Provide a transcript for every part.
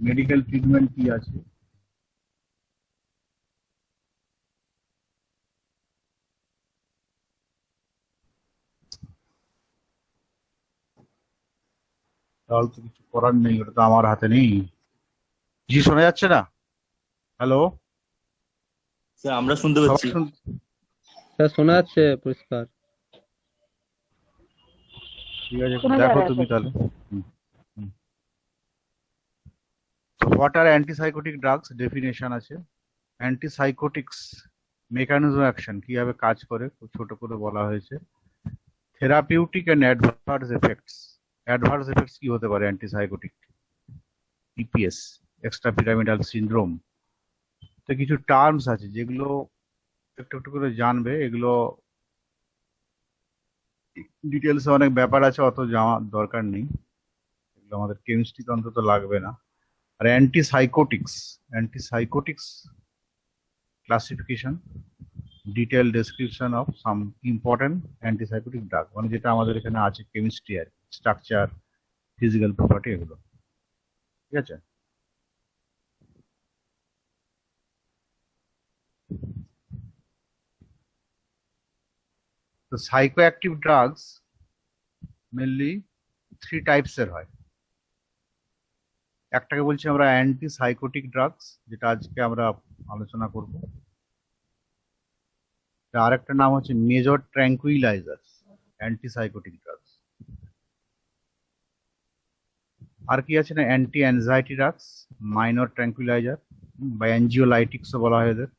Medical treatment কি আছে? তাহলে তো কিছু করার নেই, ওটা তো আমার হাতে নেই। জি, শোনা যাচ্ছে না? হ্যালো, স্যার আমরা শুনতে সবাই পাচ্ছি। স্যার শোনা যাচ্ছে পরিষ্কার। ঠিক আছে, দেখো তুমি তাহলে। What are antipsychotic drugs? Definition আছে। অ্যান্টিসাইকোটিক্স মেকানিজম অ্যাকশন, কিভাবে কাজ করে খুব ছোট করে বলা হয়েছে। Therapeutic and adverse effects. Adverse effects কি হতে পারে antipsychotic? EPS, extra pyramidal syndrome. তো কিছু টার্মস আছে যেগুলো একটু একটু করে জানবে। এগুলো ডিটেলসে অনেক ব্যাপার আছে, অত জানার দরকার নেই। এগুলো আমাদের কেমিস্ট্রিতে অন্তত লাগবে না। আর antipsychotics, antipsychotics classification, detail description of some important antipsychotic drug, মানে যেটা আমাদের এখানে আছে কেমিস্ট্রি আর স্ট্রাকচার, ফিজিক্যাল প্রপার্টি, এগুলো। ঠিক আছে। তো সাইকোঅ্যাক্টিভ ড্রাগস মেনলি থ্রি টাইপসের হয়। একটাকে বলছি আমরা অ্যান্টি সাইকোটিক ড্রাগস, যেটা আজকে আমরা আলোচনা করব। আরেকটা নাম হচ্ছে মেজর ট্র্যাঙ্কুইলাইজার, অ্যান্টি সাইকোটিক ড্রাগস। আর কি আছে না, অ্যান্টি অ্যাংজাইটি ড্রাগস, মাইনর ট্র্যাঙ্কুইলাইজার বা অ্যানজিওলাইটিক্সও বলা হয় এদের।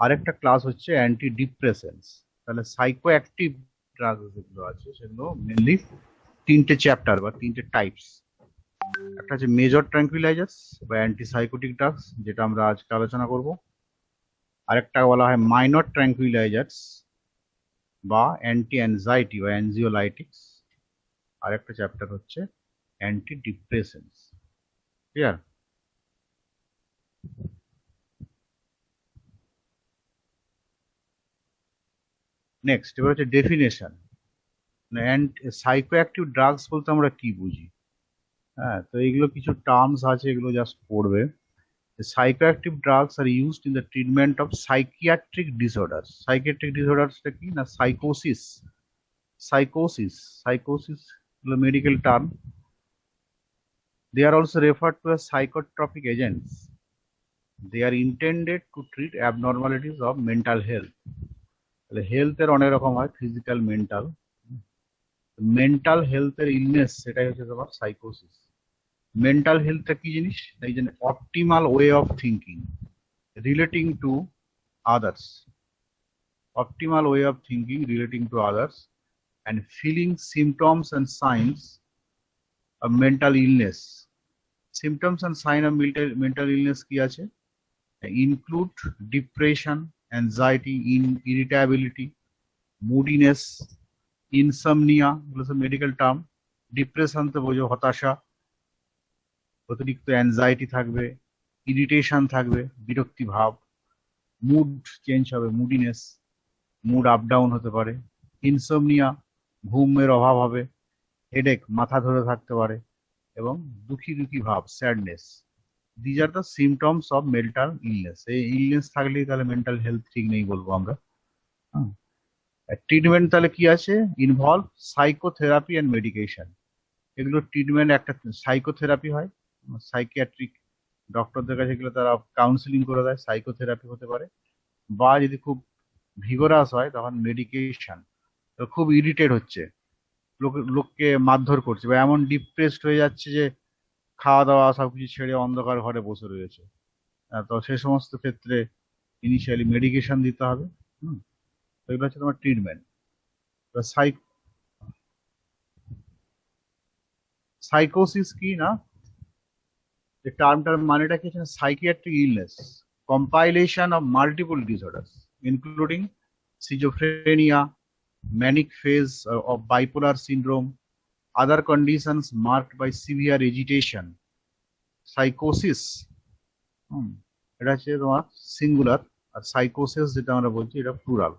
আরেকটা ক্লাস হচ্ছে অ্যান্টি ডিপ্রেসেন্টস। তাহলে সাইকোঅ্যাক্টিভ ড্রাগস যেগুলো আছে সেগুলো মেনলি তিনটে চ্যাপ্টার বা তিনটে টাইপস। একটা হচ্ছে মেজর ট্র্যাঙ্কুইলাইজার্স বা অ্যান্টিসাইকোটিক ড্রাগস, যেটা আমরা আজকে আলোচনা করব। আরেকটা বলা হয় মাইনর ট্র্যাঙ্কুইলাইজার্স বা অ্যান্টি অ্যাংজাইটি বা অ্যানজিওলাইটিক্স। আরেকটা চ্যাপ্টার হচ্ছে অ্যান্টি ডিপ্রেসেন্টস। ক্লিয়ার? নেক্সট এবার হচ্ছে ডেফিনেশন। সাইকোঅ্যাক্টিভ ড্রাগস বলতে আমরা কি বুঝি? হ্যাঁ, তো এইগুলো কিছু টার্মস আছে, এগুলো জাস্ট পড়বে। The psychoactive drugs are used in the treatment of psychiatric disorders. Psychiatric disorders টা কি না, সাইকোসিস। সাইকোসিস হলো medical term. They are also referred to as psychotropic agents. They are intended to treat abnormalities of mental health. তাহলে হেলথের অনেক রকম হয়, physical, mental. Mental হেলথের ইলনেস, সেটাই হচ্ছে তোমার সাইকোসিস। মেন্টাল হেলথটা কি জিনিস? এই যে optimal way of thinking relating to others, optimal way of thinking relating to others, and feeling symptoms and signs of mental illness. Symptoms and sign of mental illness কি আছে? Include depression, anxiety, irritability, moodiness, insomnia, এগুলো সব medical term. Depression তো বোঝো হতাশা, অতিরিক্ত anxiety থাকবে, irritation থাকবে, বিরক্তি ভাব, মুড চেঞ্জ হবে, মুডিনেস, মুড আপ ডাউন হতে পারে, ইনসোমনিয়া, ঘুমের অভাব হবে, হেডেক, মাথা ধরে থাকতে পারে, এবং দুঃখী দুঃখী ভাব, sadness. These are the symptoms of mental illness. এই ইলনেস থাকলেই তাহলে মেন্টাল হেলথ ঠিক নেই বলবো আমরা। ট্রিটমেন্ট তাহলে কি আছে? Involve psychotherapy and medication. এগুলো ট্রিটমেন্ট, একটা সাইকোথেরাপি হয়, সাইকিয়াট্রিক ডক্টরদের কাছে গেলে তারা কাউন্সিলিং করে দেয়, সাইকোথেরাপি হতে পারে। বা যদি খুব ভিগোরাস হয় তখন মেডিকেশন। তো খুব ইরিটেট হচ্ছে, লোককে মারধর করছে, বা এমন ডিপ্রেসড হয়ে যাচ্ছে যে খাওয়া দাওয়া সবকিছু ছেড়ে অন্ধকার ঘরে বসে রয়েছে, তো সে সমস্ত ক্ষেত্রে ইনিশিয়ালি মেডিকেশন দিতে হবে। তো এগুলো হচ্ছে তোমার ট্রিটমেন্ট। সাইকোসিস কি না, যে টার্মটার মানেটা কি? Psychiatric illness, compilation of multiple disorders including schizophrenia, manic phase of bipolar syndrome, other conditions marked by severe agitation. Psychosis, এটা হচ্ছে তোমার সিঙ্গুলার, আর সাইকোসিস যেটা আমরা বলছি এটা plural.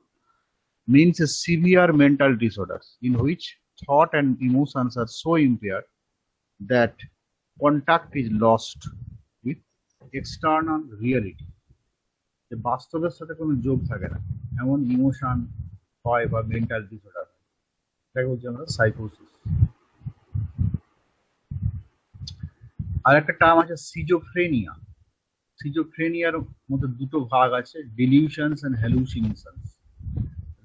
means a severe mental disorders in which thought and emotions are so impaired that contact is lost with external reality. যে বাস্তবের সাথে কোনো যোগ থাকে না এমন ইমোশন হয় বা মেন্টাল ডিসঅর্ডার, এটাকে বলছি আমরা সাইকোসিস। আর একটা টার্ম আছে সিজোফ্রেনিয়া। সিজোফ্রেনিয়ার মধ্যে দুটো ভাগ আছে, ডিলিউশনস এন্ড হ্যালুসিনেশনস।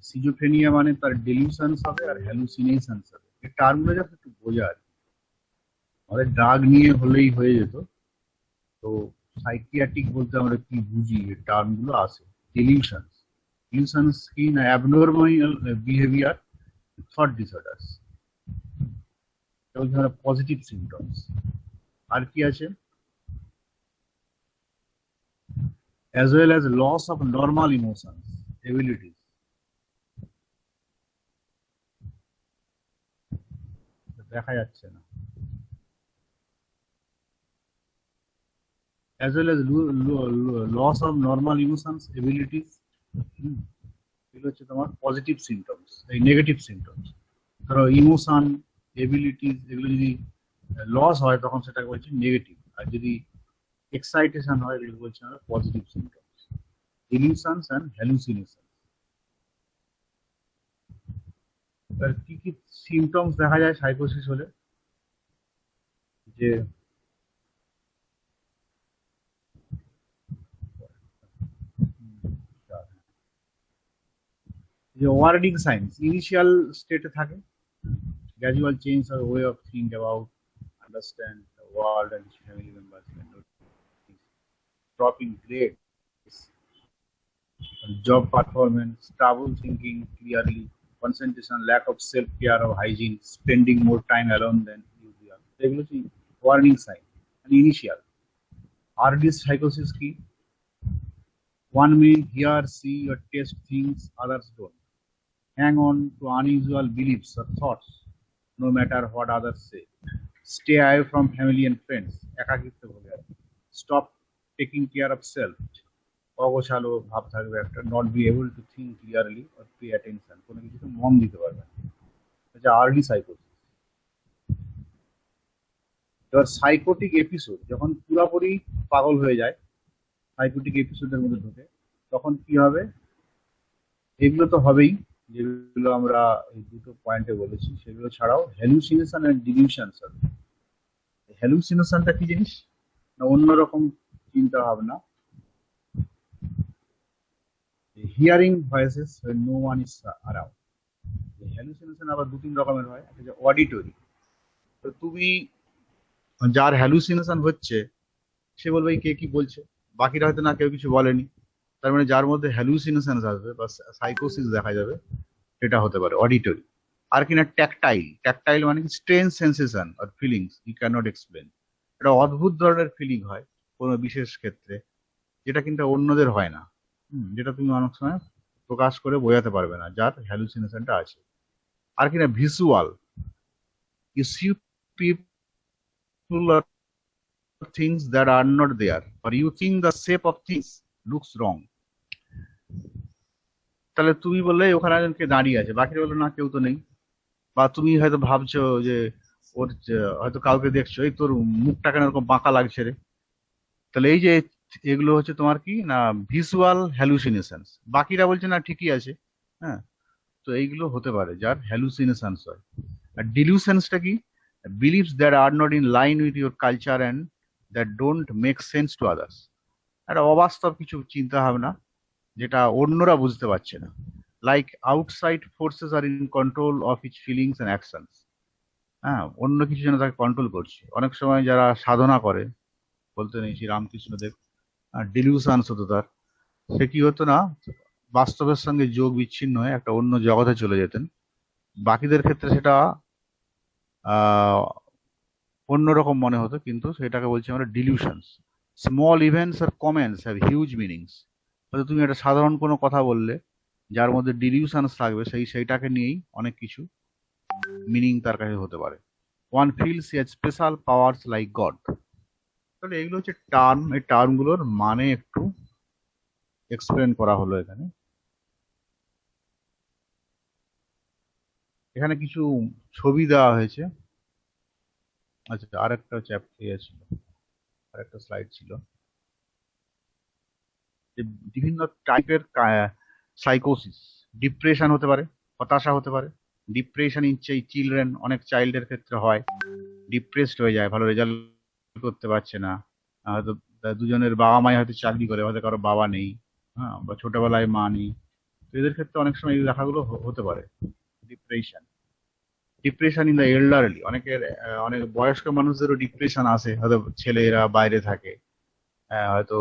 সিজোফ্রেনিয়া মানে তার ডিলিউশনস হবে আর হ্যালুসিনেশনস হবে। এই টার্মগুলো জাস্ট একটু বোঝা আর কি। আমাদের ড্রাগ নিয়ে হলেই হয়ে যেত, তো সাইকিয়াট্রিক বলতে আমরা কি বুঝি এই টার্মগুলো আসে। ডিলিউশনস, ডিলিউশনস কি না অ্যাবনর্মাল বিহেভিয়ার, থট ডিসঅর্ডার্স, বলতে আমরা পজিটিভ সিমটমস। আর কি আছে, as well as loss of normal emotions, abilities. দেখা যাচ্ছে না। As well as loss of normal emotions, abilities. এগুলো হচ্ছে তোমার পজিটিভ সিমটমস। এই নেগেটিভ সিমটমস ধরো ইমোশন, এবিলিটিস, এগুলো যদি লস হয় তখন সেটাকে বলছি নেগেটিভ, আর যদি এক্সাইটেশন হয় এগুলো বলছি আমরা positive symptoms. Delusions and hallucination. কি কি সিমটমস দেখা যায় সাইকোসিস হলে, যে ওয়ার্নিং সাইন্স ইনিশিয়াল স্টেটে থাকে, gradual change or way of think about understand the world and family members, drop in grades, job performance, trouble thinking clearly, concentration, lack of self-care or hygiene, spending more time alone than usual. এগুলো কি warning sign initial. RD সাইকোসিস কি, one may hear, see or taste things others don't, hang on to unusual beliefs or thoughts no matter what others say, stay away from family and friends, একাকিত্ব ভোগে, stop taking care of self, অগোছালো ভাব থাকবে একটা, not be able to think clearly or pay attention, কোনো কিছুতে মন দিতে পারবে না, এটা আর্লি সাইকোসিস। এবার সাইকোটিক এপিসোড যখন পুরোপুরি পাগল হয়ে যায়, সাইকোটিক এপিসোডের মধ্যে ঢুকে, তখন কি হবে, এগুলো তো হবেই যেগুলো আমরা এই দুটো পয়েন্টে বলেছি, সেগুলো ছাড়াও হ্যালুসিনেশন এন্ড ডিলিউশনস হবে। হ্যালুসিনেশনটা কি জিনিস না, অন্যরকম চিন্তা ভাবনা, hearing voices when no one is around. Hallucination আবার দু তিন রকমের হয়, একটা যে অডিটরি, তো তুমি যার হ্যালুসিনেশন হচ্ছে সে বলবে কে কি বলছে, বাকিরা হয়তো না কেউ কিছু বলেনি, তার মানে যার মধ্যে হ্যালুসিনেশন আসবে বা সাইকোসিস দেখা যাবে সেটা হতে পারে অডিটরি। আর কিনা ট্যাকটাইল, ট্যাকটাইল মানে কি স্ট্রেঞ্জ সেন্সেশন আর feelings you can not explain, এটা অদ্ভুত ধরনের ফিলিং হয় কোনো বিশেষ ক্ষেত্রে, যেটা কিন্তু অন্যদের হয় না, যেটা তুমি অনেক সময় প্রকাশ করে বোঝাতে পারবে না যার হ্যালুসিনেশনটা আছে। আর কিনা ভিজুয়াল, ইউ সি পিপল আর things that are not there, or you think the shape of things looks wrong. তাহলে তুমি বললে ওখানে একজনকে দাঁড়িয়ে আছে, বাকিরা বললো না কেউ তো নেই, বা তুমি হয়তো ভাবছো যে ওর হয়তো কাউকে দেখছো, এই তোর মুখটা কেন এরকম বাঁকা লাগছে রে, তাহলে এই যে এগুলো হচ্ছে তোমার কি না ভিজুয়াল হ্যালুসিনেশনস, বাকিরা বলছে না ঠিকই আছে, হ্যাঁ, তো এইগুলো হতে পারে যার হ্যালুসিনেশনস হয়। আর ডিলিউশনসটা কি, believes that are not in line with your culture and that don't make sense to others, একটা অবাস্তব কিছু চিন্তা ভাবনা যেটা অন্যরা বুঝতে পারছে না, like outside forces are in control of each feelings and actions, হ্যাঁ, অন্য কিছু যেন তাকে কন্ট্রোল করছে। অনেক সময় যারা সাধনা করে, বলতে নেই শ্রী রামকৃষ্ণদেব, ডিলিউশনস হতো তার, সে কি হতো না বাস্তবের সঙ্গে যোগ বিচ্ছিন্ন হয়ে একটা অন্য জগতে চলে যেতেন, বাকিদের ক্ষেত্রে সেটা অন্যরকম মনে হতো, কিন্তু সেটাকে বলছি আমরা ডিলিউশনস। স্মল ইভেন্টস আর কমেন্টস হ্যাভ হিউজ মিনিংস, হয়তো তুমি একটা সাধারণ কোনো কথা বললে যার মধ্যে ডিলিউশনস থাকবে, সেইটাকে নিয়েই অনেক কিছু মিনিং তার কাছে হতে পারে। One feels a special powers like god. তাহলে এগুলো হচ্ছে টার্ম, এই টার্মগুলোর মানে একটু এক্সপ্লেন করা হলো এখানে। এখানে কিছু ছবি দেওয়া হয়েছে, আচ্ছা, আরেকটা চ্যাপ্টার ছিল, আরেকটা স্লাইড ছিল যে বিভিন্ন টাইপের সাইকোসিস। ডিপ্রেশন হতে পারে, হতাশা হতে পারে। ডিপ্রেশন ইন চিলড্রেন, অনেক চাইল্ডের ক্ষেত্রে হয়, ডিপ্রেসড হয়ে যায়, ভালো রেজাল্ট করতে পারছে না, হয়তো দুজনের বাবা মাই হয়তো চাকরি করে, হয়তো কারো বাবা নেই, হ্যাঁ, বা ছোটবেলায় মা নেই। তো এদের ক্ষেত্রে অনেক সময় এই লেখাগুলো হতে পারে। Depression, depression in the elderly, অনেকের অনেক বয়স্ক মানুষদেরও ডিপ্রেশন আসে, হয়তো ছেলেরা বাইরে থাকে, হয়তো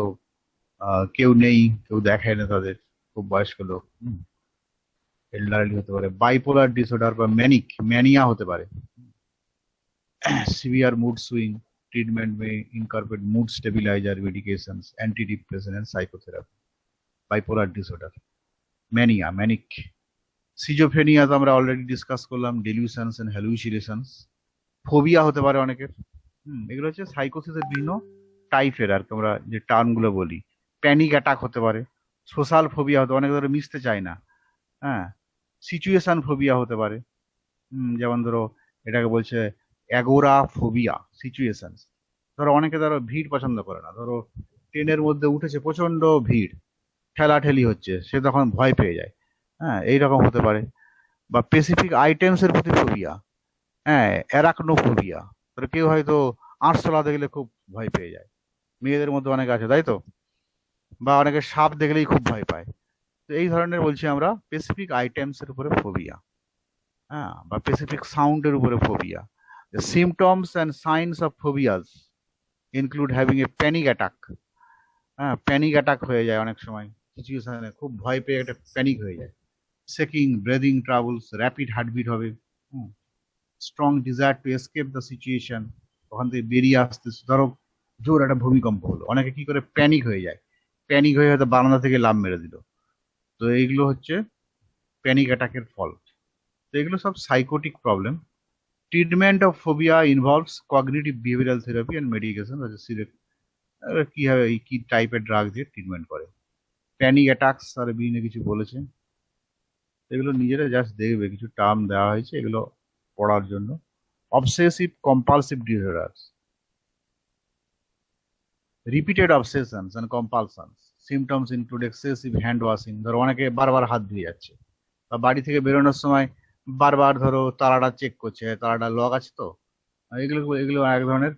কেউ নেই, কেউ দেখে না তাদের, খুব বয়স্ক লোক, এল্ডারলি হতে পারে। বাইপোলার ডিসঅর্ডার বা ম্যানিয়া হতে পারে। Severe mood swing, treatment may incorporate mood stabiliser, medications, antidepressant and psychotherapy. Bipolar disorder, manic. Schizophrenia তো আমরা অলরেডি ডিসকাস করলাম, ডেলিউশনস এন্ড হ্যালুসিনেশনস। ফোবিয়া হতে পারে অনেকের। এগুলো হচ্ছে সাইকোসিসের বিভিন্ন টাইপের আর কি, আমরা যে টার্মগুলো বলি। প্যানিক অ্যাটাক হতে পারে, সোশ্যাল ফোবিয়া হতে, অনেকে ধরো মিশতে চায় না, হ্যাঁ। সিচুয়েশন ফোবিয়া হতে পারে, যেমন ধরো এটাকে বলছে অ্যাগোরা ফোবিয়া, সিচুয়েশন। ধরো অনেকে ধরো ভিড় পছন্দ করে না, ধরো ট্রেনের মধ্যে উঠেছে, প্রচন্ড ভিড়, ঠেলাঠেলি হচ্ছে, সে তখন ভয় পেয়ে যায়, হ্যাঁ, এইরকম হতে পারে। বা স্পেসিফিক আইটেমস এর প্রতি ফোবিয়া, হ্যাঁ, অ্যারাকনোফোবিয়া, ধরো কেউ হয়তো আরশোলা দেখলে খুব ভয় পেয়ে যায়, মেয়েদের মধ্যে অনেক আছে, তাই তো। বা অনেকে সাপ দেখলেই খুব ভয় পায়। তো এই ধরনের বলছি আমরা স্পেসিফিক আইটেমস এর উপরে ফোবিয়া, হ্যাঁ, বা স্পেসিফিক সাউন্ডের উপরে phobia. The symptoms and signs of phobias include having a panic attack. হ্যাঁ, প্যানিক অ্যাটাক হয়ে যায় অনেক সময়, সিচুয়েশনে খুব ভয় পেয়ে একটা প্যানিক হয়ে যায়। Shaking, breathing troubles, rapid heartbeat হবে, strong desire to escape the situation, ওখান থেকে বেরিয়ে আসতে, ধরো জোর একটা ভূমিকম্প হলো, অনেকে কি করে প্যানিক হয়ে যায়, প্যানিক হয়ে হয়তো বারান্দা থেকে লাফ মেরে দিল। তো এইগুলো হচ্ছে প্যানিক অ্যাটাকের ফল। তো এগুলো সব psychotic problem. Treatment of phobia involves cognitive behavioural therapy and medication. কিভাবে কি টাইপের ড্রাগ দিয়ে ট্রিটমেন্ট করে। প্যানিক অ্যাটাকস আর বিভিন্ন কিছু বলেছে, এগুলো নিজেরা জাস্ট দেখবে, কিছু টার্ম দেওয়া হয়েছে এগুলো পড়ার জন্য। Obsessive compulsive disorders, repeated obsessions and compulsions. Symptoms include excessive hand washing, ধরো অনেকে বারবার হাত ধুয়ে যাচ্ছে, বা বাড়ি থেকে বেরোনোর সময় বারবার ধরো তালাটা চেক করছে, তালাটা লক আছে তো। এগুলো এগুলো এক ধরনের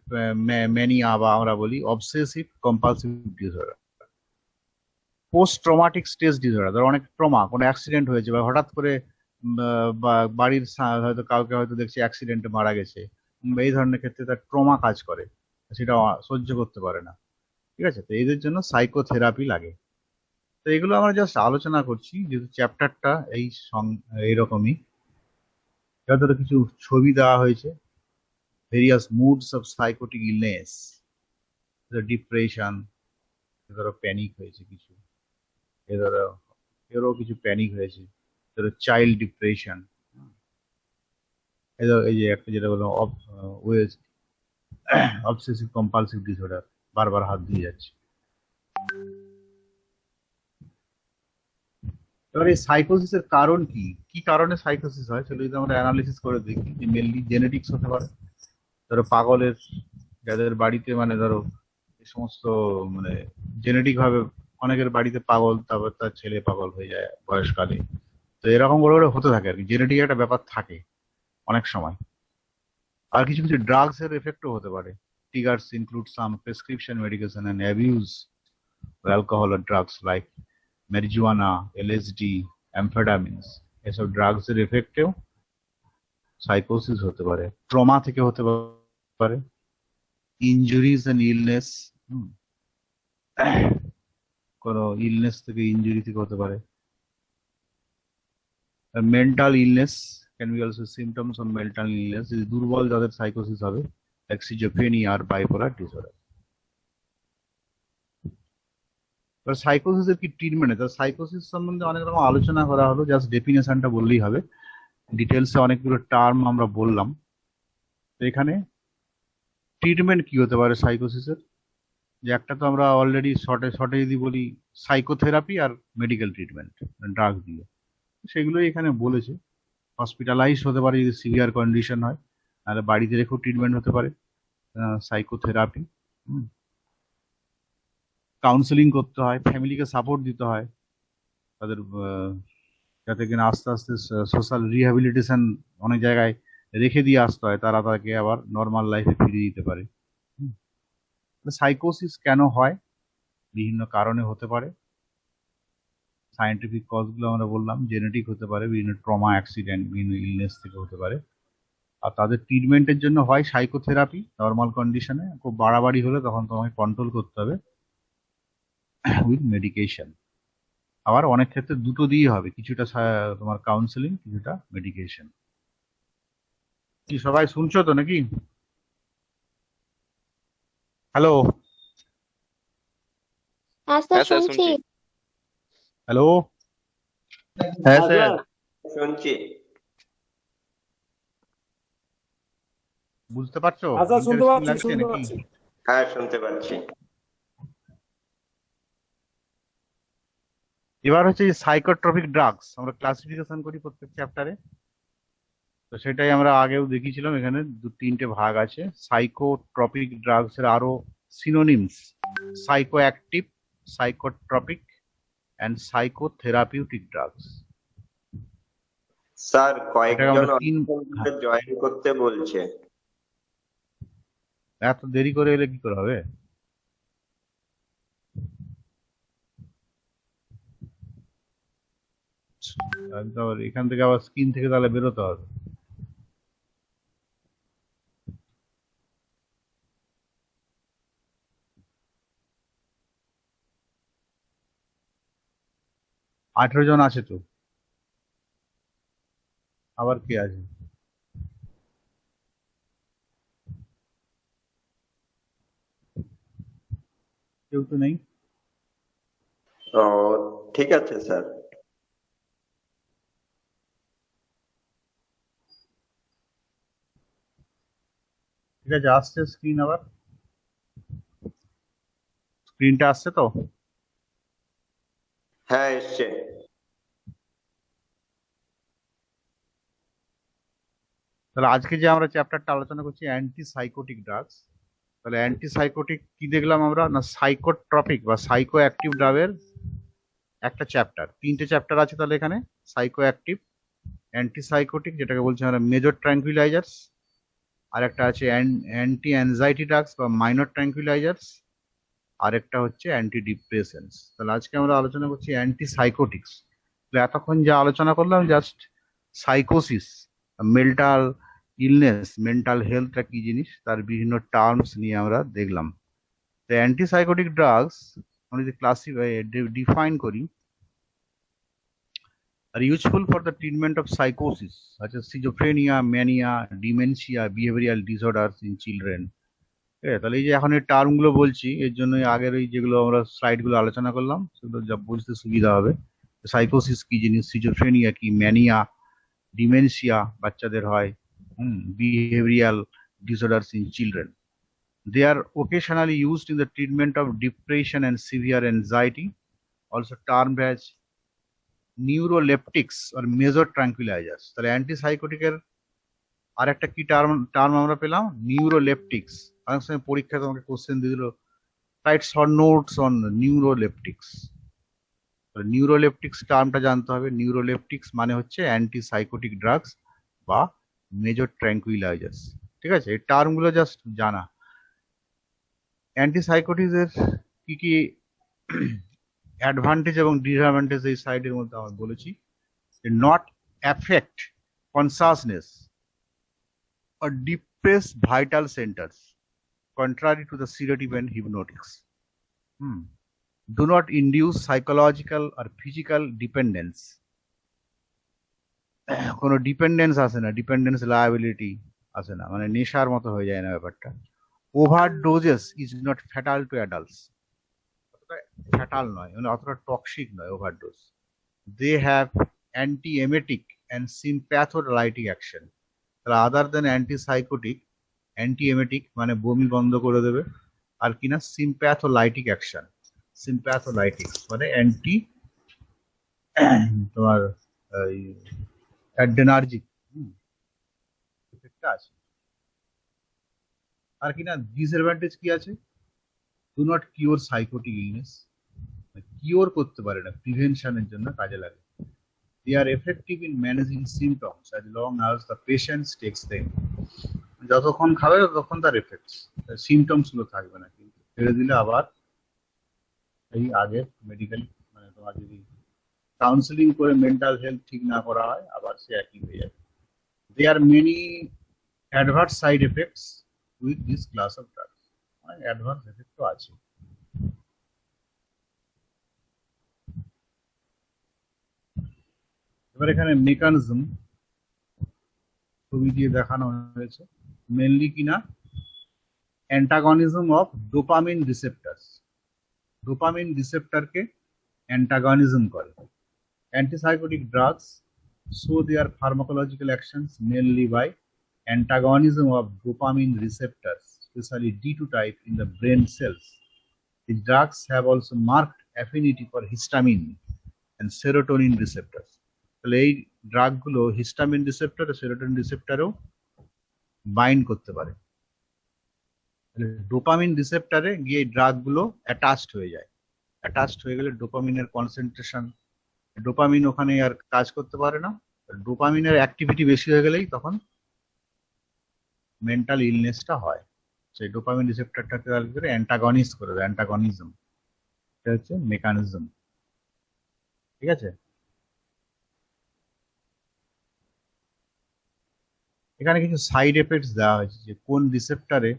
ম্যানিয়া, বা আমরা বলি obsessive compulsive disorder. Post traumatic stress disorder, ধরো অনেক ট্রমা, কোনো অ্যাক্সিডেন্ট হয়েছে, বা হঠাৎ করে বা বাড়ির হয়তো কাউকে হয়তো দেখছি অ্যাক্সিডেন্টে মারা গেছে, এই ধরনের ক্ষেত্রে তার ট্রমা কাজ করে, সেটা সহ্য করতে পারে না, ঠিক আছে। তো এদের জন্য সাইকোথেরাপি লাগে। তো এগুলো আমরা জাস্ট আলোচনা করছি, যেহেতু চ্যাপ্টারটা এইরকমই। ধরো কিছু ছবি দেওয়া হয়েছে, various moods of psychotic illness, depression, ধরো প্যানিক হয়েছে কিছু, ধরো এরও কিছু প্যানিক হয়েছে, ধরো চাইল্ড ডিপ্রেশন, এই যে একটা যেটা বললাম অবসেসিভ কম্পালসিভ ডিসঅর্ডার, বারবার হাত দিয়ে যাচ্ছে। এবার এই সাইকোসিসের কারণ কি, কি কারণে সাইকোসিস হয় সেটা যদি আমরা অ্যানালিসিস করে দেখি, যে মেনলি জেনেটিক্স হতে পারে। ধরো পাগলের, যাদের বাড়িতে মানে ধরো এই সমস্ত মানে জেনেটিক ভাবে অনেকের বাড়িতে পাগল, তারপর তার ছেলে পাগল হয়ে যায় বয়সকালে। তো এরকম করে করে হতে থাকে আর কি, জেনেটিক একটা ব্যাপার থাকে অনেক সময়। আর কিছু কিছু ড্রাগস এর এফেক্টও হতে পারে। Triggers include some prescription medication and abuse alcohol আর drugs like marijuana, LSD, amphetamines. এসব ড্রাগস এর এফেক্টেও সাইকোসিস হতে পারে। ট্রমা থেকে হতে পারে, ইনজুরিজ এন্ড ইলনেস, কোনো ইলনেস থেকে, ইনজুরি থেকে হতে পারে। Mental illness can be also symptoms of mental illness, দুর্বল যাদের সাইকোসিস হবে, লাইক সিজোফ্রেনিয়া আর বাইপোলার ডিসঅর্ডার। সাইকোসিসের কি ট্রিটমেন্ট আছে? সাইকোসিস সম্বন্ধে অনেক রকম আলোচনা করা হলো, জাস্ট ডেফিনেশনটা বললেই হবে। ডিটেলসে অনেকগুলো টার্ম আমরা বললাম। তো এখানে ট্রিটমেন্ট কি হতে পারে সাইকোসিসের, যে একটা তো আমরা অলরেডি শর্টে শর্টে যদি বলি সাইকোথেরাপি আর মেডিকেল ট্রিটমেন্ট ড্রাগ দিয়ে, সেগুলোই এখানে বলেছে। হসপিটালাইজ হতে পারে যদি সিভিয়ার কন্ডিশন হয়, আর বাড়িতে রেখেও ট্রিটমেন্ট হতে পারে। সাইকোথেরাপি। কাউন্সেলিং করতে হয়, ফ্যামিলিকে সাপোর্ট দিতে হয় তাদের, যাতে কিনা আস্তে আস্তে সোশ্যাল রিহ্যাবিলিটেশন অনেক জায়গায় রেখে দিয়ে আসতে হয়, তারা তাকে আবার নর্মাল লাইফে ফিরিয়ে দিতে পারে। সাইকোসিস কেন হয়? বিভিন্ন কারণে হতে পারে। সায়েন্টিফিক কজগুলো আমরা বললাম, জেনেটিক হতে পারে, বিভিন্ন ট্রমা, অ্যাক্সিডেন্ট, বিভিন্ন ইলনেস থেকে হতে পারে। আর তাদের ট্রিটমেন্টের জন্য হয় সাইকোথেরাপি। নর্মাল কন্ডিশনে খুব বাড়াবাড়ি হলে তখন তোমাকে কন্ট্রোল করতে হবে উইথ মেডিকেশন। আবার অনেক ক্ষেত্রে দুটো দিয়েই হবে, কিছুটা তোমার কাউন্সেলিং, কিছুটা মেডিকেশন। কি সবাই শুনছো তো নাকি? হ্যালো হ্যাঁ স্যার, শুনছি। হ্যালো, হ্যাঁ স্যার। শুনছি। বুঝতে পারছো? আচ্ছা, শুনতে Interesting পাচ্ছি, লাগছে শুনতে নাকি? পাচ্ছি। হ্যাঁ, শুনতে পাচ্ছি। এবার হচ্ছে সাইকোট্রপিক ড্রাগস আমরা ক্লাসিফিকেশন করি প্রত্যেক চ্যাপ্টারে। তো সেটাই আমরা আগেও দেখিয়েছিলাম। এখানে তিনটে ভাগ আছে। সাইকোট্রপিক ড্রাগস এর আরো synonyms: psycho active, psychotropic and psychotherapeutic drugs. Sir, কয়েকজন আমরা জয়েন করতে বলছে। এত দেরি করে এলে কি করে হবে? এখান থেকে আবার স্ক্রিন থেকে তাহলে বেরোতে হবে। আঠেরো জন আছে তো, আবার কে আছে? কেউ তো নেই। ও, ঠিক আছে স্যার। ঠিক আছে, আসছে স্ক্রিন, আবার স্ক্রিনটা আসছে তো? হ্যাঁ, এসছে। তাহলে আজকে যে আমরা চ্যাপ্টারটা আলোচনা করছি অ্যান্টি সাইকোটিক ড্রাগস। তাহলে অ্যান্টি সাইকোটিক কি দেখলাম আমরা? না, সাইকোট্রপিক বা সাইকো অ্যাক্টিভ ড্রাগের একটা চ্যাপ্টার, তিনটে চ্যাপ্টার আছে। তাহলে এখানে সাইকো অ্যাক্টিভ, অ্যান্টি সাইকোটিক যেটাকে বলছি আমরা মেজর ট্র্যাঙ্কুইলাইজার্স, আর একটা আছে অ্যান্টি অ্যাংজাইটি ড্রাগস বা মাইনর ট্র্যাঙ্কুইলাইজার্স, আর একটা হচ্ছে অ্যান্টি ডিপ্রেসেন্টস। তাহলে আজকে আমরা আলোচনা করছি অ্যান্টি সাইকোটিক্স। তাহলে এতক্ষণ যা আলোচনা করলাম জাস্ট সাইকোসিস, মেন্টাল ইলনেস, মেন্টাল হেলথটা কি জিনিস, তার বিভিন্ন টার্মস নিয়ে আমরা দেখলাম। তো অ্যান্টি সাইকোটিক ড্রাগস আমরা যদি ক্লাসিফাই ডিফাইন করি, are useful for the treatment of psychosis such as schizophrenia, mania, dementia, behavioral disorders in children. তাহলে এই যে এখন এই টার্ম গুলো বলছি, এর জন্য আগের ওই যেগুলো আমরা স্লাইড গুলো আলোচনা করলাম সেগুলো যা বুঝতে সুবিধা হবে। সাইকোসিস কি জিনিস, সিজোফ্রেনিয়া কি, ম্যানিয়া, ডিমেনশিয়া বাচ্চাদের হয়, behavioural disorders in children. They are occasionally used in the treatment of depression and severe anxiety, also termed as neuroleptics আর মেজর ট্রাঙ্কুইলাইজার্স। তাহলে অ্যান্টিসাইকোটিকের আর একটা কি টার্ম আমরা পেলাম? নিউরোলেপটিক্স। অনেক সময় পরীক্ষায় তোমাকে কোশ্চেন দিয়ে দিল, write short notes on neuroleptics. Neuroleptics টার্মটা জানতে হবে। নিউরোলেপটিক্স মানে হচ্ছে অ্যান্টিসাইকোটিক ড্রাগস বা মেজর ট্রাঙ্কুইলাইজার্স। ঠিক আছে, এই টার্মগুলো জাস্ট জানা। অ্যান্টিসাইকোটিক্সের কি কি অ্যাডভান্টেজ এবং ডিসঅ্যাডভান্টেজ এই সাইডের মধ্যে আমরা বলেছি। Not affect consciousness or depress vital centers, contrary to the sedative and hypnotics. Do not induce psychological or physical dependence. কোনো ডিপেন্ডেন্স আসে না, ডিপেন্ডেন্স লায়াবিলিটি আসে না, মানে নেশার মতো হয়ে যায় না ব্যাপারটা। Overdoses is not fatal to adults, fatal নয়, মানে অতটা টক্সিক নয় overdose. They have antiemetic and sympatholytic action. তাহলে আদার দেন অ্যান্টিসাইকোটিক, অ্যান্টি-এমেটিক মানে বমি বন্ধ করে দেবে, আর কিনা সিম্প্যাথোলাইটিক অ্যাকশন। সিম্প্যাথোলাইটিক মানে অ্যান্টি তোমার অ্যাড্রেনার্জিক এফেক্টটা আছে। আর কি না ডিসঅ্যাডভান্টেজ কি আছে, do not cure psychotic illness, cure করতে পারে না, প্রিভেনশনের জন্য কাজে লাগে। They are effective in managing symptoms as long as the patient takes them, যতক্ষণ খাবে ততক্ষণ তার এফেক্টস, সিমটমস গুলো থাকবে না, কিন্তু ছেড়ে দিলে আবার এই আগের মেডিকেল মানে তোমার যদি কাউন্সিলিং করে মেন্টাল হেলথ ঠিক না করা হয় আবার সে একই হয়ে যাবে। They are many adverse side effects with this class of drugs, মানে অ্যাডভার্স এফেক্ট তো আছে। এবার এখানে মেকানিজম ছবি দিয়ে দেখানো হয়েছে, মেনলি কিনা অ্যান্টাগনিজম অফ ডোপামিন রিসেপ্টরস, ডোপামিন রিসেপ্টরকে অ্যান্টাগনিজম করে। Antipsychotic drugs show their pharmacological actions mainly by antagonism of dopamine receptors, especially D2 type in the brain cells. These drugs have also marked affinity for histamine and serotonin receptors. তাহলে এই ড্রাগগুলো histamine receptor আর serotonin রিসেপ্টরেও bind করতে পারে। Dopamine রিসেপ্টরে গিয়ে ড্রাগগুলো attached হয়ে যায়, attached হয়ে গেলে ডোপামিনের concentration, dopamine ওখানে আর কাজ করতে পারে না, ডোপামিনের অ্যাক্টিভিটি বেশি হয়ে গেলেই তখন মেন্টাল ইলনেসটা হয়। সেই ডোপামিন রিসেপ্টরটাকে করে অ্যান্টাগনিস্ট করে দেয়, অ্যান্টাগনিজম, এটা হচ্ছে মেকানিজম। ঠিক আছে, এখানে কিছু সাইড এফেক্টস দেওয়া হয়েছে যে কোন রিসেপ্টরে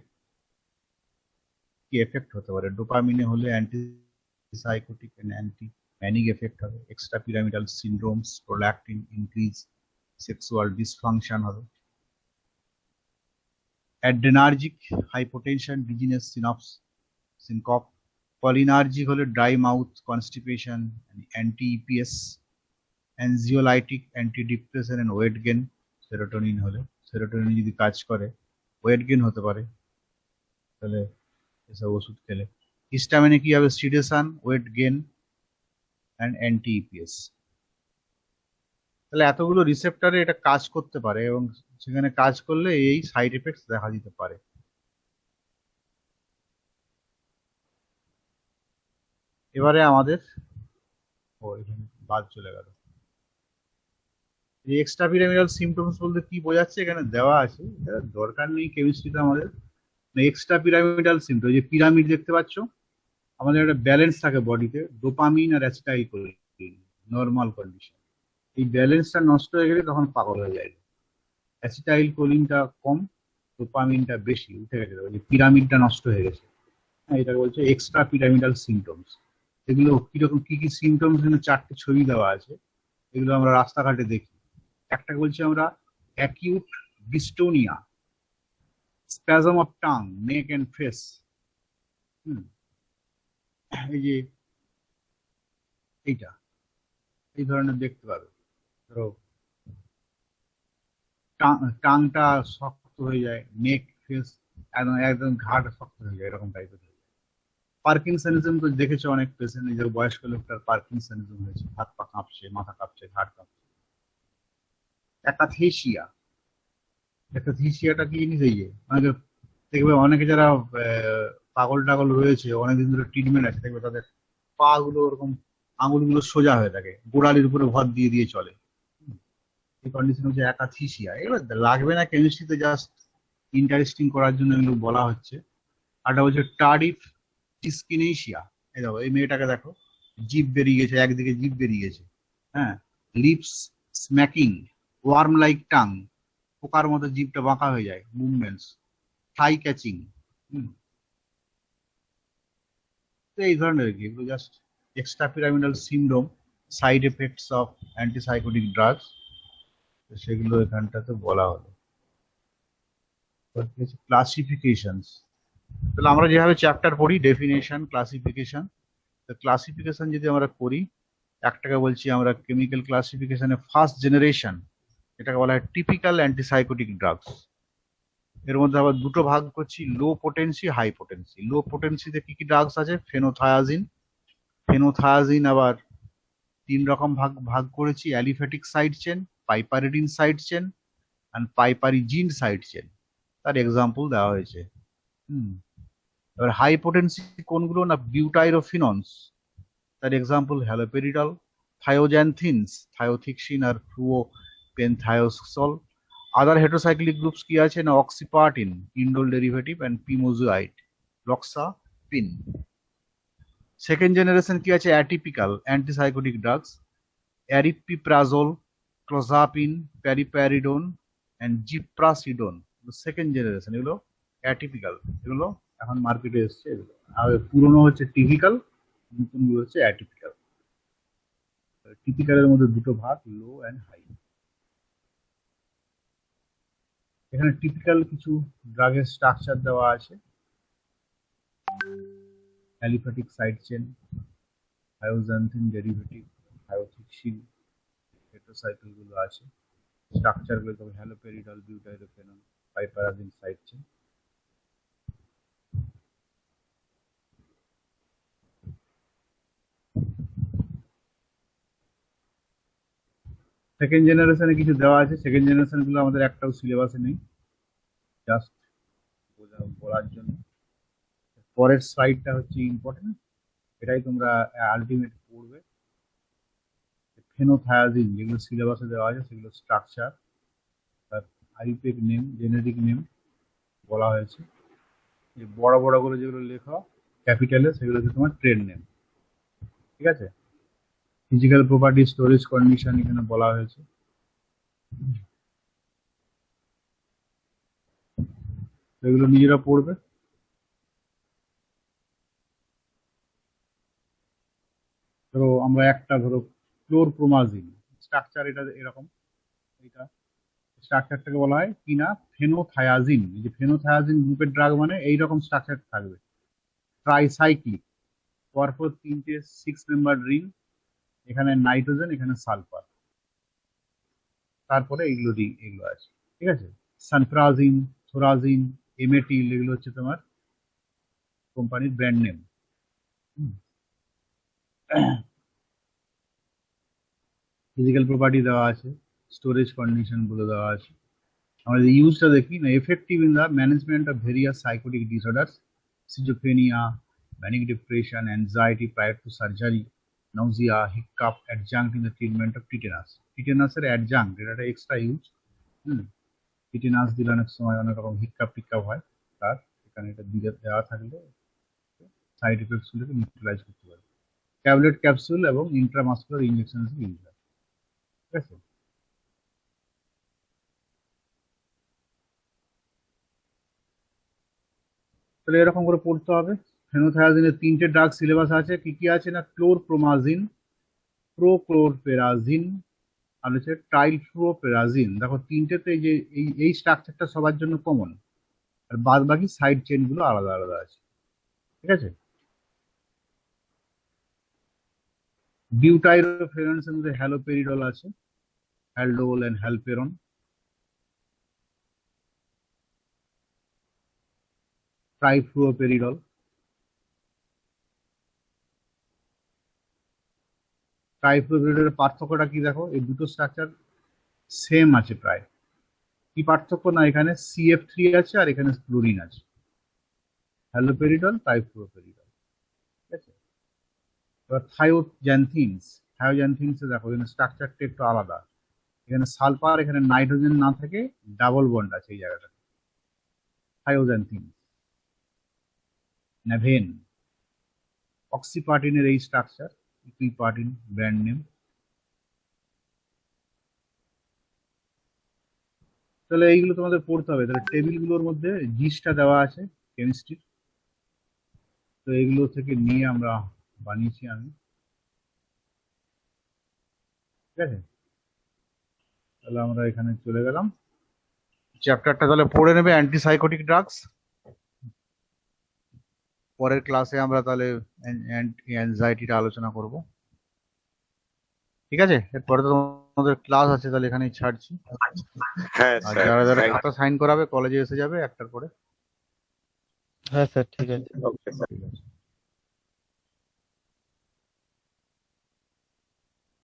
কি এফেক্ট হতে পারে। ডোপামিনে হলে antipsychotic and anti manic effect হবে, extrapyramidal syndromes, prolactin increase, sexual dysfunction হবে। Adrenergic hypotension, dizziness, syncope. Cholinergic হলে dry mouth, constipation, anti EPS, anxiolytic, anti depression and weight gain. Serotonin হলে, সেরোটোনিন যদি কাজ করে ওয়েট গেন হতে পারে, তাহলে এসব ওষুধ খেলে। হিস্টামিনে কি হবে, sedation, weight gain and anti EPS. তাহলে এতগুলো রিসেপ্টরে এটা কাজ করতে পারে এবং সেখানে কাজ করলে এই সাইড এফেক্টস দেখা দিতে পারে। এবারে আমাদের এখানে বাদ চলে গেল। এই এক্সট্রা পিরামিডাল সিমটমস বলতে কি বোঝাচ্ছে এখানে দেওয়া আছে, এটা দরকার নেই কেমিস্ট্রিতে আমাদের। এক্সট্রা পিরামিডাল সিমটম, যে পিরামিড দেখতে পাচ্ছ, আমাদের একটা ব্যালেন্স থাকে বডিতে, ডোপামিন আর অ্যাসিটাইলকোলিন নর্মাল কন্ডিশন। এই ব্যালেন্সটা নষ্ট হয়ে গেলে তখন পাগল হয়ে যায়, অ্যাসিটাইলকোলিনটা কম, ডোপামিনটা বেশি উঠে গেছে, পিরামিডটা নষ্ট হয়ে গেছে। এটা বলছে এক্সট্রা পিরামিডাল সিমটমস। এগুলো কিরকম কি কি সিমটমস, চারটে ছবি দেওয়া আছে, এগুলো আমরা রাস্তাঘাটে দেখি। একটা বলছি আমরা acute dystonia, spasm of tongue, neck and face. এই যে এইটা এই ধরনের দেখতে পাবে, ধরো টাংটা শক্ত হয়ে যায়, নেক ফেস একদম একদম ঘাট শক্ত হয়ে যায়, এরকম টাইপের। পার্কিনসনিজম তো দেখেছো অনেক পেশেন্ট, নিজের বয়স্ক লোকটার পার্কিনসনিজম হয়েছে, হাত পা কাঁপছে, মাথা কাঁপছে, ঘাট কাঁপছে। অ্যাকাথেসিয়া, অ্যাকাথেসিয়াটা কি জিনিস, এই যে অনেকে দেখবে, অনেকে যারা পাগল টাগল রয়েছে অনেকদিন ধরে ট্রিটমেন্ট আছে, দেখবে তাদের পা গুলো ওরকম আঙুলগুলো সোজা হয়ে থাকে, গোড়ালির উপরে ভর দিয়ে দিয়ে চলে। এই কন্ডিশন হচ্ছে অ্যাকাথেসিয়া। এবার লাগবে না কেমিস্ট্রিতে, জাস্ট ইন্টারেস্টিং করার জন্য এগুলো বলা হচ্ছে। আরটা হচ্ছে টার্ডিভ ডিসকিনেসিয়া। এই দেখো, এই মেয়েটাকে দেখো, জিভ বেরিয়ে গেছে, একদিকে জিভ বেরিয়ে গেছে, হ্যাঁ, lips smacking, worm like tongue, পোকার মতো জিভটা বাঁকা হয়ে যায়, মুভমেন্টস, থাই ক্যাচিং। এই ধরনের কি, এগুলো just extra pyramidal syndrome, side effects of antipsychotic drugs, সেগুলো এখানটাতে বলা হলো। ক্লাসিফিকেশনস, তাহলে আমরা যেভাবে চ্যাপ্টার পড়ি, ডেফিনেশন, ক্লাসিফিকেশন, ক্লাসিফিকেশন যদি আমরা করি, একটাকে বলছি আমরা কেমিক্যাল ক্লাসিফিকেশনে ফার্স্ট জেনারেশন, এটাকে বলা হয় টিপিক্যাল অ্যান্টিসাইকোটিক ড্রাগস। এর মধ্যে আবার দুটো ভাগ করছি, লো পোটেন্সি, হাই পোটেন্সি। লো পোটেন্সিতে কি কি ড্রাগস আছে, ফেনোথায়াজিন, ফেনোথায়াজিন আবার তিন রকম ভাগ করেছি, aliphatic side chain, piperidine side chain, and piperazine side chain. তার এক্সাম্পল দেওয়া হয়েছে, এবার হাই পোটেন্সি কোনগুলো না, বিউটাইরোফিননস, তার এক্সাম্পল হ্যালোপেরিডল, থায়োজ্যান্থিনস, থায়োথিক্সিন আর ফ্লুওপেনথায়োসল। আদার হেটেরোসাইক্লিক গ্রুপস কি আছে না, oxypertine, indole derivative and pimozide, loxapine. Second generation কি আছে, atypical antipsychotic drugs, aripiprazole, clozapine, paliperidone and ziprasidone. Second generation, এগুলো অ্যাটিপিক্যাল, এগুলো এখন মার্কেটে এসছে এগুলো। আর পুরনো হচ্ছে টিপিক্যাল, নতুনগুলো হচ্ছে অ্যাটিপিক্যাল। টিপিক্যালের মধ্যে দুটো ভাগ, লো অ্যান্ড হাই। এখানে টিপিক্যাল কিছু ড্রাগের স্ট্রাকচার দেওয়া আছে, aliphatic side chain, থায়োজান্থিন derivative, থায়োথিক্সিন, heterocycle গুলো আছে। স্ট্রাকচার গুলো তবে haloperidol, বিউটাইরোফেনন, piperazine side chain. Second জেনারেশনে কিছু দেওয়া আছে, সেকেন্ড জেনারেশন গুলো আমাদের একটাও সিলেবাসে নেই, জাস্ট বলার জন্য। পরের স্লাইডটা হচ্ছে ইম্পর্টেন্ট, এটাই তোমরা আলটিমেট পড়বে। ফেনোথায়াজিন যেগুলো সিলেবাসে দেওয়া আছে সেগুলো স্ট্রাকচার, তার আইউপিএক নেম, জেনেরিক নেম বলা হয়েছে। যে বড় বড় করে যেগুলো লেখা ক্যাপিটালে সেগুলো হচ্ছে তোমার ট্রেড নেম, ঠিক আছে। ফিজিক্যাল প্রপার্টি, স্টোরেজ কন্ডিশন এখানে বলা হয়েছে। এগুলো নিজেরা পড়বে। ধরো আমরা একটা ধরো ক্লোরপ্রোমাজিন স্ট্রাকচার, এটা এরকম, এটা স্ট্রাকচারটাকে বলা হয় কি না, ফেনোথায়াজিন। এই যে ফেনোথায়াজিন গ্রুপের ড্রাগ মানে এইরকম স্ট্রাকচার থাকবে, ট্রাইসাইক্লিক, পরপর তিনটে 6 মেম্বার রিং, এখানে নাইট্রোজেন, এখানে সালফার, তারপরে এগুলো আছে, ঠিক আছে। সানফ্রাজিন, থোরাজিন, এমেটিল, এগুলো হচ্ছে তোমার কোম্পানির ব্র্যান্ড নেম। ফিজিক্যাল প্রপার্টি দেওয়া আছে, স্টোরেজ কন্ডিশন গুলো দেওয়া আছে। আমরা যে ইউজটা দেখি না, effective in the management of various psychotic disorders, schizophrenia, manic depression, anxiety prior to surgery, nausea, hiccup, adjunct in the treatment of tetanus. টিটেনাসের অ্যাডজাঙ্ক্ট, এটা একটা এক্সট্রা ইউজ। টিটেনাস দিলে অনেক সময় অনেক রকম হিককাপ টিক্কাপ হয়, তার এখানে এটা দেওয়া থাকলে সাইড এফেক্টস গুলোকে নিউট্রালাইজ করতে পারবে। ট্যাবলেট, ক্যাপসুল এবং ইন্ট্রামাসকুলার ইনজেকশন ইউজ হয়, ঠিক আছে। তাহলে এরকম করে পড়তে হবে। ফেনোথায়াজিনের তিনটে ড্রাগ সিলেবাস আছে, কি কি আছে না, ক্লোরপ্রোমাজিন, প্রোক্লোরপেরাজিন আর হচ্ছে ট্রাইফ্লুওপেরাজিন। দেখো তিনটেতে এই যে এই স্ট্রাকচারটা সবার জন্য কমন, আর বাদ বাকি সাইড চেন গুলো আলাদা আলাদা আছে, ঠিক আছে। বিউটাইরোফেননস এর মধ্যে হ্যালোপেরিডল আছে, হ্যালডোল এন্ড হ্যালপেরন। ট্রাইফ্লুওপেরিডল, ট্রাইফ্লুওপেরিডলের পার্থক্যটা কি দেখো, এই দুটো স্ট্রাকচার সেম আছে প্রায়। কি পার্থক্য না, এখানে CF3 আছে আর এখানে ক্লোরিন আছে। হ্যালোপেরিডল, ট্রাইফ্লুওপেরিডল, ঠিক আছে। এবার থায়োজ্যান্থিনস, থায়োজ্যান্থিনসে দেখো এখানে স্ট্রাকচারটা একটু আলাদা, এখানে সালফার, এখানে নাইট্রোজেন না থেকে ডাবল বন্ড আছে এই জায়গাটা। থায়োজ্যান্থিন, নেভেন, অক্সিপার্টিনের এই স্ট্রাকচার, ইকুইপার্টিন ব্র্যান্ড নেম। তাহলে এইগুলো তোমাদের পড়তে হবে। তাহলে টেবিলগুলোর মধ্যে জিসটা দেওয়া আছে কেমিস্ট্রির, তো এগুলো থেকে নিয়ে আমরা বানিয়েছি আমি, ঠিক আছে। তাহলে আমরা এখানে চলে গেলাম, চ্যাপ্টারটা তাহলে পড়ে নেবে, অ্যান্টিসাইকোটিক ড্রাগস। পরের ক্লাসে আমরা তাহলে অ্যাংজাইটিটা আলোচনা করব, ঠিক আছে। এরপরে তো তোমাদের ক্লাস আছে, তাহলে এখানেই ছাড়ছি। হ্যাঁ আর স্যার, যারা যারা খাতা সাইন করাবে কলেজে এসে যাবে একটার পরে। হ্যাঁ স্যার, ঠিক আছে। Okay sir. ঠিক আছে।